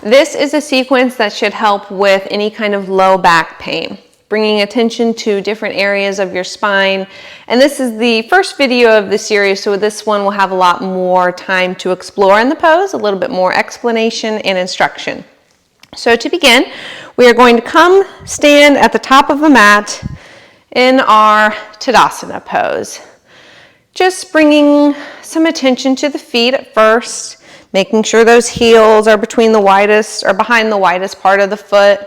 This is a sequence that should help with any kind of low back pain, bringing attention to different areas of your spine. And this is the first video of the series, so this one will have a lot more time to explore in the pose, a little bit more explanation and instruction. So to begin, we are going to come stand at the top of a mat in our Tadasana pose. Just bringing some attention to the feet at first, making sure those heels are between the widest or behind the widest part of the foot.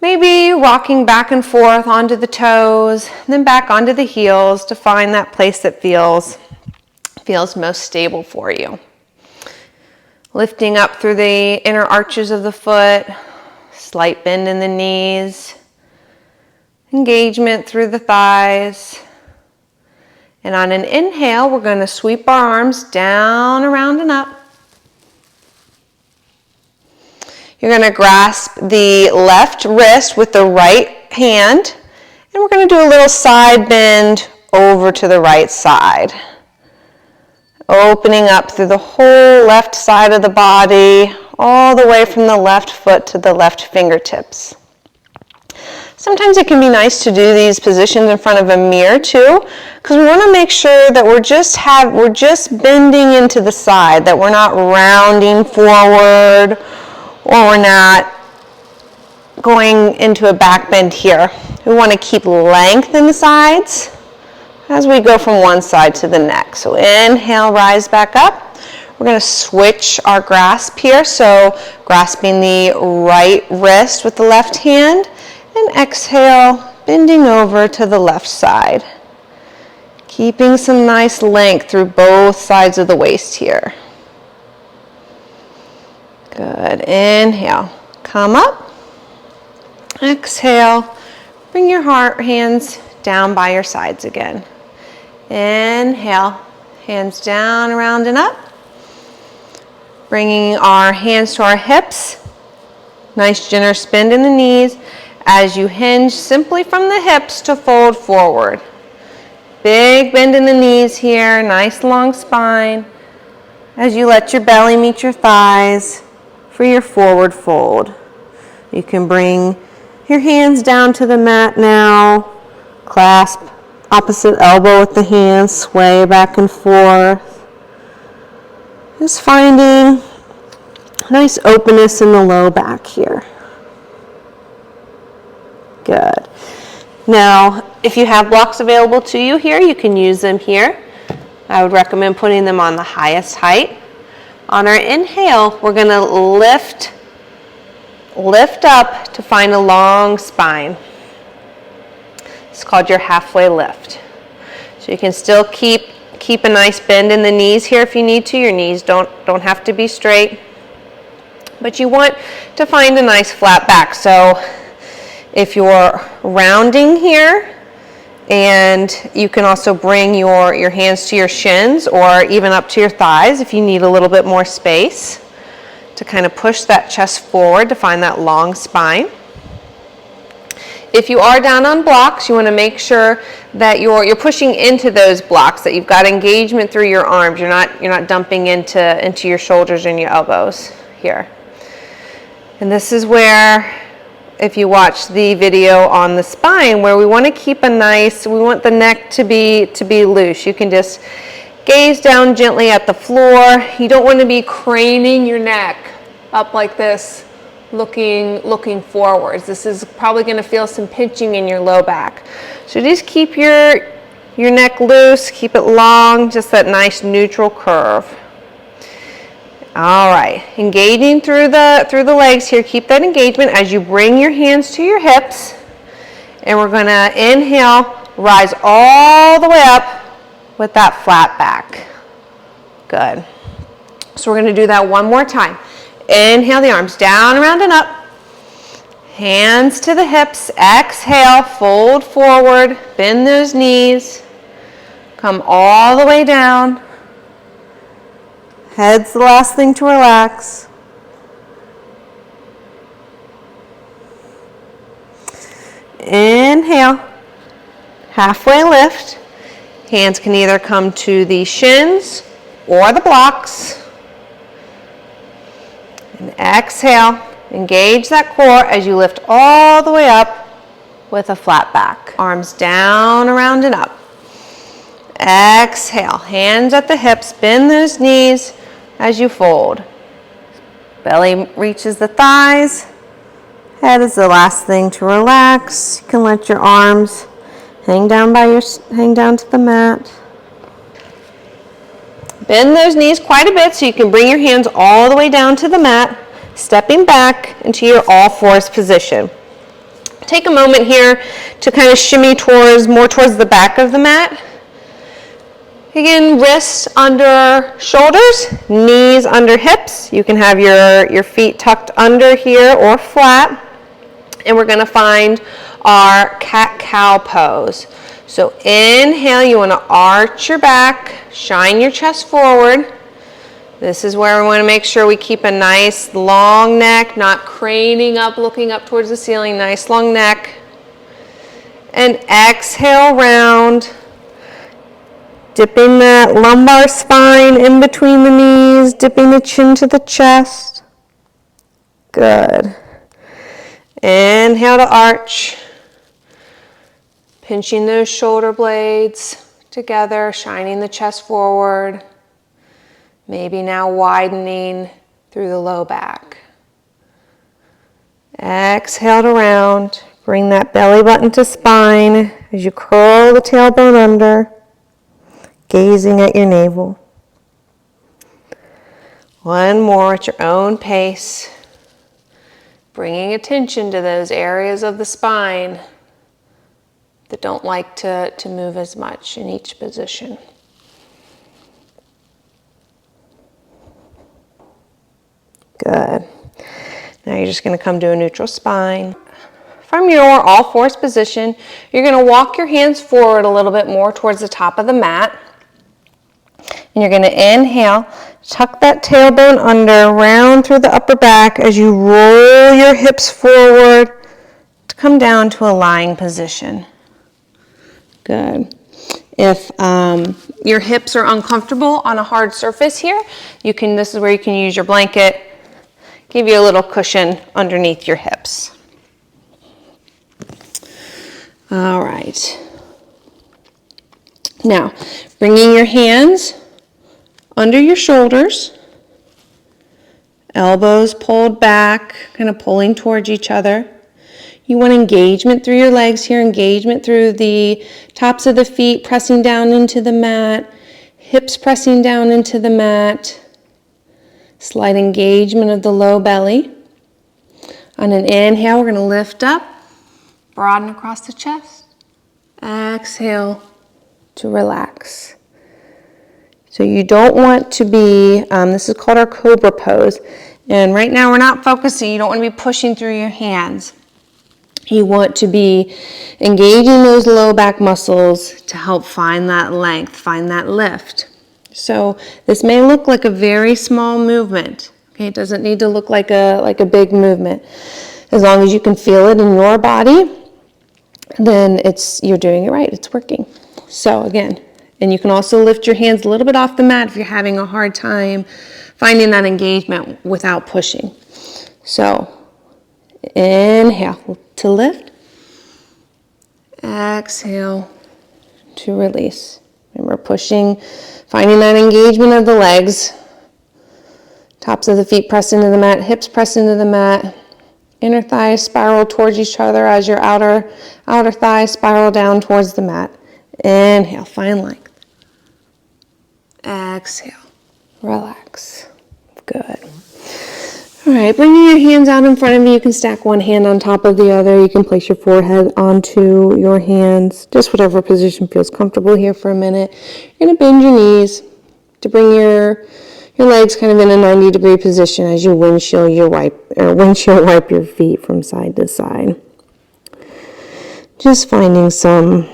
Maybe rocking back and forth onto the toes, then back onto the heels to find that place that feels most stable for you. Lifting up through the inner arches of the foot, slight bend in the knees, engagement through the thighs. And on an inhale, we're going to sweep our arms down, around, and up. You're going to grasp the left wrist with the right hand, and we're going to do a little side bend over to the right side. Opening up through the whole left side of the body, all the way from the left foot to the left fingertips. Sometimes it can be nice to do these positions in front of a mirror too, because we want to make sure that we're just bending into the side, that we're not rounding forward, or we're not going into a back bend here. We want to keep length in the sides as we go from one side to the next. So inhale, rise back up. We're going to switch our grasp here. So grasping the right wrist with the left hand, and exhale, bending over to the left side. Keeping some nice length through both sides of the waist here. Good. Inhale. Come up. Exhale. Bring your hands down by your sides again. Inhale. Hands down, around, and up. Bringing our hands to our hips. Nice generous bend in the knees as you hinge simply from the hips to fold forward. Big bend in the knees here. Nice long spine as you let your belly meet your thighs for your forward fold. You can bring your hands down to the mat now. Clasp opposite elbow with the hands, sway back and forth. Just finding nice openness in the low back here. Good. Now, if you have blocks available to you here, you can use them here. I would recommend putting them on the highest height. On our inhale, we're going to lift up to find a long spine. It's called your halfway lift. So you can still keep a nice bend in the knees here if you need to. Your knees don't have to be straight. But you want to find a nice flat back. So if you're rounding here, and you can also bring your hands to your shins or even up to your thighs if you need a little bit more space to kind of push that chest forward to find that long spine. If you are down on blocks, you want to make sure that you're pushing into those blocks, that you've got engagement through your arms. You're not dumping into your shoulders and your elbows here. And this is where, if you watch the video on the spine, where we want to keep we want the neck to be loose. You can just gaze down gently at the floor. You don't want to be craning your neck up like this, looking forwards. This is probably going to feel some pinching in your low back. So just keep your neck loose, keep it long, just that nice neutral curve. All right, engaging through the legs here. Keep that engagement as you bring your hands to your hips. And we're going to inhale, rise all the way up with that flat back. Good. So we're going to do that one more time. Inhale, the arms down, around, and up. Hands to the hips. Exhale, fold forward, bend those knees. Come all the way down. Head's the last thing to relax. Inhale, halfway lift. Hands can either come to the shins or the blocks. And Exhale, engage that core as you lift all the way up with a flat back. Arms down, around and up. Exhale, hands at the hips, bend those knees as you fold. Belly reaches the thighs. Head is the last thing to relax. You can let your arms hang down to the mat. Bend those knees quite a bit so you can bring your hands all the way down to the mat, stepping back into your all fours position. Take a moment here to kind of shimmy more towards the back of the mat. Again, wrists under shoulders, knees under hips. You can have your feet tucked under here or flat. And we're going to find our cat-cow pose. So inhale, you want to arch your back, shine your chest forward. This is where we want to make sure we keep a nice long neck, not craning up, looking up towards the ceiling, nice long neck. And exhale, round. Dipping that lumbar spine in between the knees, dipping the chin to the chest. Good. Inhale to arch. Pinching those shoulder blades together, shining the chest forward. Maybe now widening through the low back. Exhale to round. Bring that belly button to spine as you curl the tailbone under, gazing at your navel. One more at your own pace. Bringing attention to those areas of the spine that don't like to move as much in each position. Good. Now you're just going to come to a neutral spine. From your all fours position, you're going to walk your hands forward a little bit more towards the top of the mat. And you're going to inhale, tuck that tailbone under, round through the upper back as you roll your hips forward to come down to a lying position. Good. If your hips are uncomfortable on a hard surface here, this is where you can use your blanket, give you a little cushion underneath your hips. All right. Now, bringing your hands under your shoulders, elbows pulled back, kind of pulling towards each other. You want engagement through your legs here, engagement through the tops of the feet, pressing down into the mat, hips pressing down into the mat, slight engagement of the low belly. On an inhale, we're going to lift up, broaden across the chest. Exhale to relax. So you don't want to be, this is called our cobra pose. And right now we're not focusing, you don't want to be pushing through your hands. You want to be engaging those low back muscles to help find that length, find that lift. So this may look like a very small movement. Okay, it doesn't need to look like a big movement. As long as you can feel it in your body, then you're doing it right, it's working. So again, and you can also lift your hands a little bit off the mat if you're having a hard time finding that engagement without pushing. So inhale to lift. Exhale to release. Remember pushing, finding that engagement of the legs. Tops of the feet press into the mat, hips press into the mat. Inner thighs spiral towards each other as your outer thighs spiral down towards the mat. Inhale, find length. Exhale, relax. Good. All right, bringing your hands out in front of you. You can stack one hand on top of the other. You can place your forehead onto your hands. Just whatever position feels comfortable here for a minute. You're going to bend your knees to bring your legs kind of in a 90-degree position as you windshield wipe your feet from side to side. Just finding some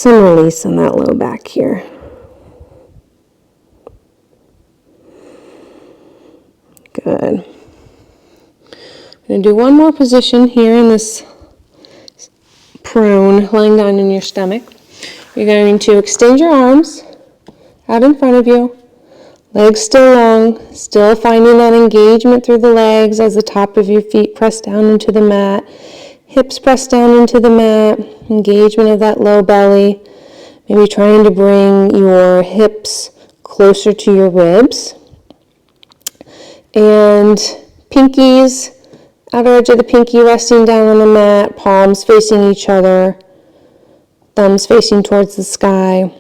release on that low back here. Good. I'm going to do one more position here in this prone, lying down in your stomach. You're going to extend your arms out in front of you, Legs still long, still finding that engagement through the legs as the top of your feet press down into the mat. Hips press down into the mat, engagement of that low belly. Maybe trying to bring your hips closer to your ribs. And pinkies, outer edge of the pinky resting down on the mat, palms facing each other, thumbs facing towards the sky.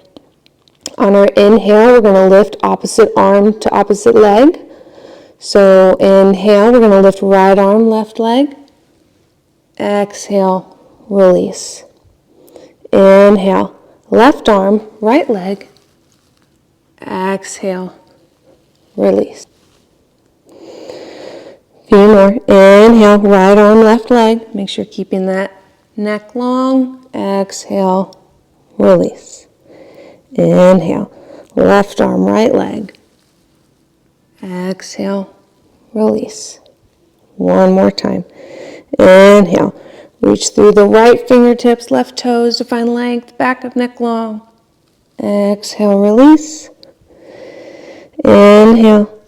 On our inhale, we're going to lift opposite arm to opposite leg. So inhale, we're going to lift right arm, left leg. Exhale, release. Inhale, left arm, right leg. Exhale, release. Few more. Inhale, right arm, left leg. Make sure keeping that neck long. Exhale, release. Inhale, left arm, right leg. Exhale, release. One more time. Inhale, reach through the right fingertips, left toes to find length, back of neck long. Exhale, release. Inhale,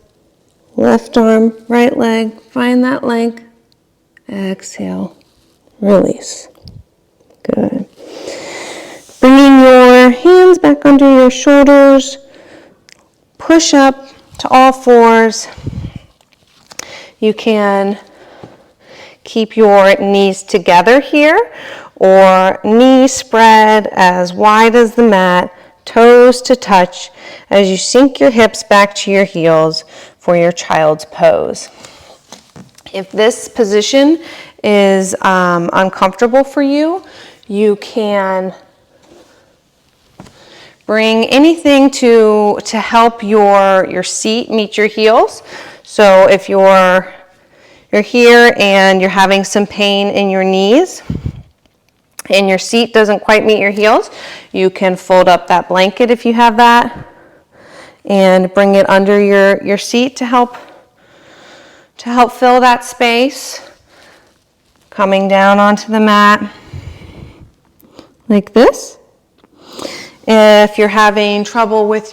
left arm, right leg, find that length. Exhale, release. Good. Bringing your hands back under your shoulders. Push up to all fours. You can keep your knees together here, or knees spread as wide as the mat, toes to touch, as you sink your hips back to your heels for your child's pose. If this position is uncomfortable for you, you can bring anything to help your seat meet your heels. So if you're here and you're having some pain in your knees and your seat doesn't quite meet your heels, you can fold up that blanket if you have that and bring it under your seat to help fill that space. Coming down onto the mat like this. If you're having trouble with if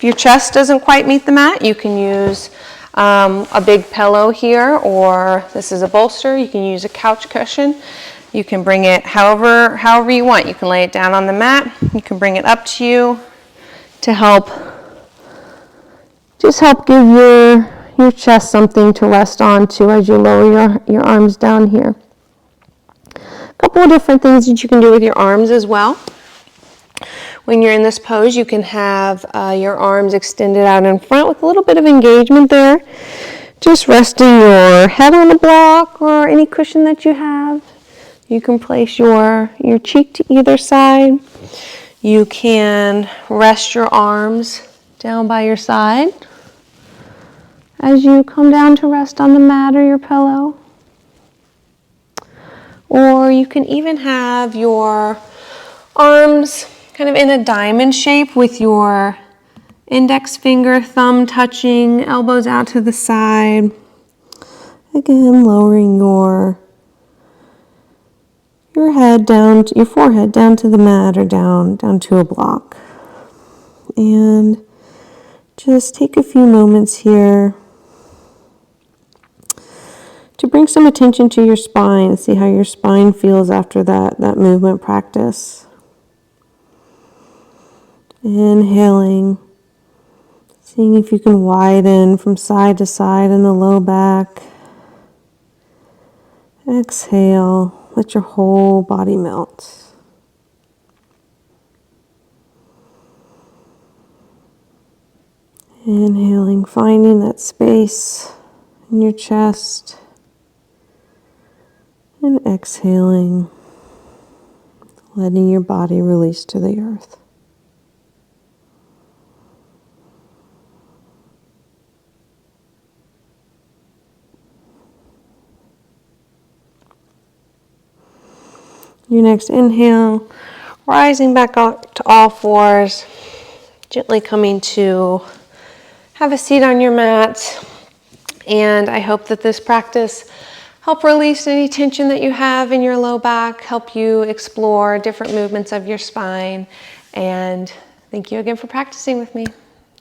your chest doesn't quite meet the mat, you can use a big pillow here, or this is a bolster. You can use a couch cushion. You can bring it however you want. You can lay it down on the mat. You can bring it up to you to help give your chest something to rest onto as you lower your arms down here. A couple of different things that you can do with your arms as well. When you're in this pose, you can have your arms extended out in front with a little bit of engagement there. Just resting your head on a block or any cushion that you have. You can place your cheek to either side. You can rest your arms down by your side as you come down to rest on the mat or your pillow. Or you can even have your arms kind of in a diamond shape with your index finger, thumb touching, elbows out to the side. Again, lowering your head down, your forehead down to the mat or down to a block. And just take a few moments here to bring some attention to your spine. See how your spine feels after that movement practice. Inhaling, seeing if you can widen from side to side in the low back. Exhale, let your whole body melt. Inhaling, finding that space in your chest. And exhaling, letting your body release to the earth. Your next inhale, rising back up to all fours, gently coming to have a seat on your mat. And I hope that this practice help release any tension that you have in your low back, help you explore different movements of your spine, and Thank you again for practicing with me.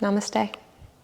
Namaste.